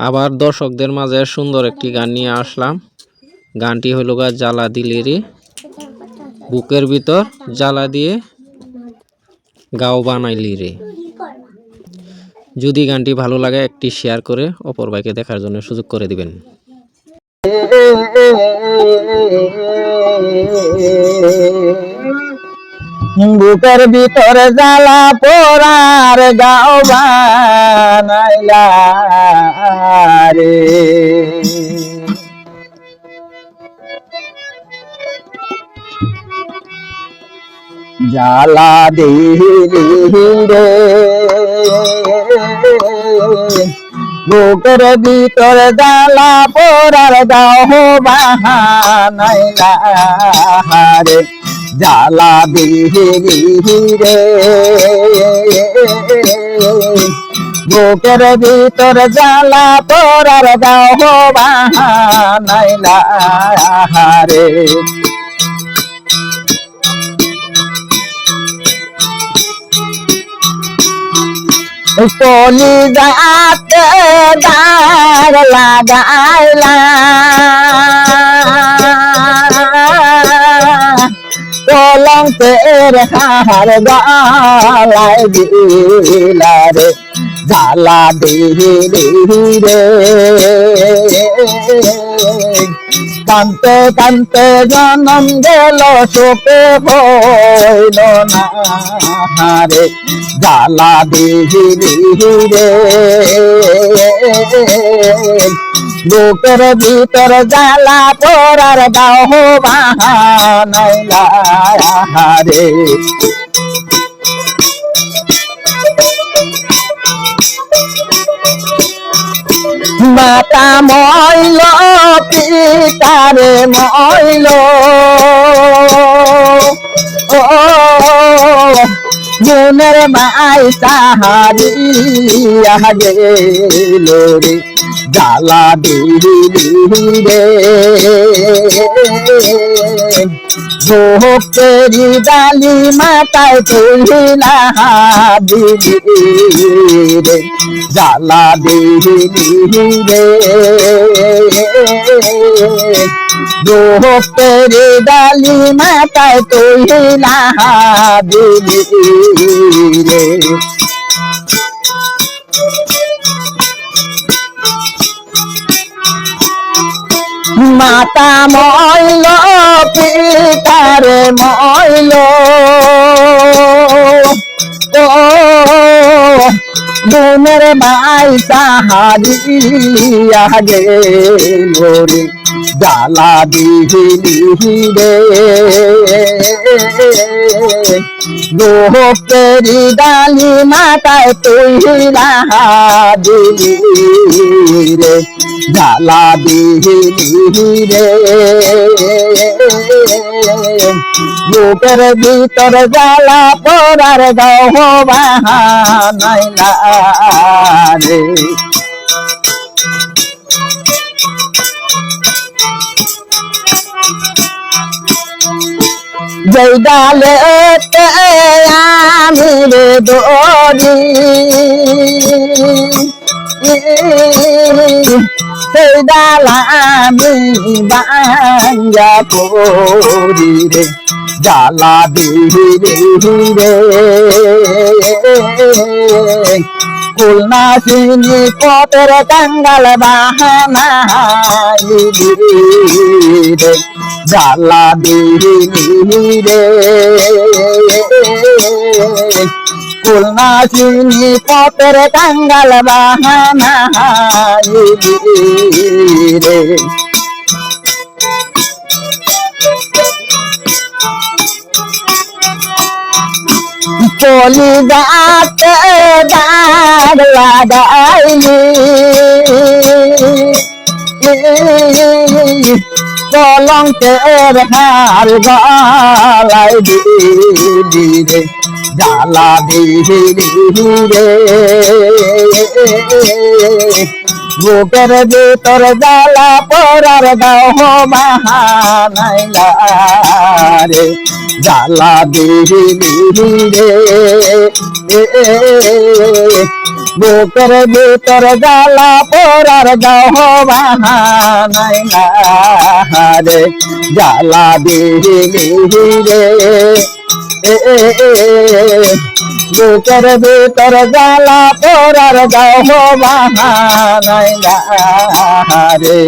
আবার দর্শকদের মাঝে সুন্দর একটি গান নিয়ে আসলাম। গানটি হলো গা জ্বালা দিলে রে, বুকের ভিতর জ্বালা দিয়ে গাও বানাইলি রে। যদি গানটি ভালো লাগে একটি শেয়ার করে অপর ভাইকে দেখার জন্য সুযোগ করে দিবেন। বুকের ভিতর জ্বালা পোড়ার গাও বানাইলা রে, জ্বালা দিলি রে, বুকের ভিতর জ্বালা পোড়ার গাও বানাইলা রে, জ্বালা দিলি রে, বুকের ভিতর জ্বালা পোড়ার গাও বানাইলা রে। কলি যাতে দাগ লাগাইলা, কলঙ্কের হার গালাই দিলা রে, জ্বালা দিলি রে, কানতে কানতে জনম গেল সুখে হইল না রে, জ্বালা দিলি রে, বুকের ভিতর জ্বালা পোড়ার গাও বানাইলা রে। মাতা মইল পিতারে মইল, ও মনের মাই সাহারিয়া গেল রে, জ্বালা দিলি রে, ভোগেরি ডালি মাথায় তুলিলা দিলি রে, জ্বালা দিলি রে, ভোগেরি ডালি মাথায় তুলিলা দিলি রে। মাতা মইল পিতারে মইল, ও বোনের মাই সাহারিয়া গেল রে, জ্বালা দিলি রে, গোপেরি ডালি মাথায় তুইলা দিলি রে, জ্বালা দিলি রে, বুকের ভিতর জ্বালা পোড়ার গাও বানাইলা রে। যেই ডালে আমি রে দড়ি, সেই ডাল আমি ভাঙ্গা পড়ি রে, জ্বালা দিলি রে, খুলনা চিনি পথের কাঙ্গাল বাহানাইলি রে, জ্বালা দিলি রে, খুলনা চিনি পথের কাঙ্গাল বাহানাইলি রে। কলি যাতে দাগ লাগাইলি, কলঙ্কের হার গলাই দিলি রে, জ্বালা দিলি রে, বুকের ভিতর জ্বালা পরার গাও বাহানাই না রে জ্বালা দিহি রে বুকের ভিতর জ্বালা পরার গাও বাহানাই না রে জ্বালা দিহি রে বুকের ভিতর জ্বালা পরার গাও বাহানাই না রে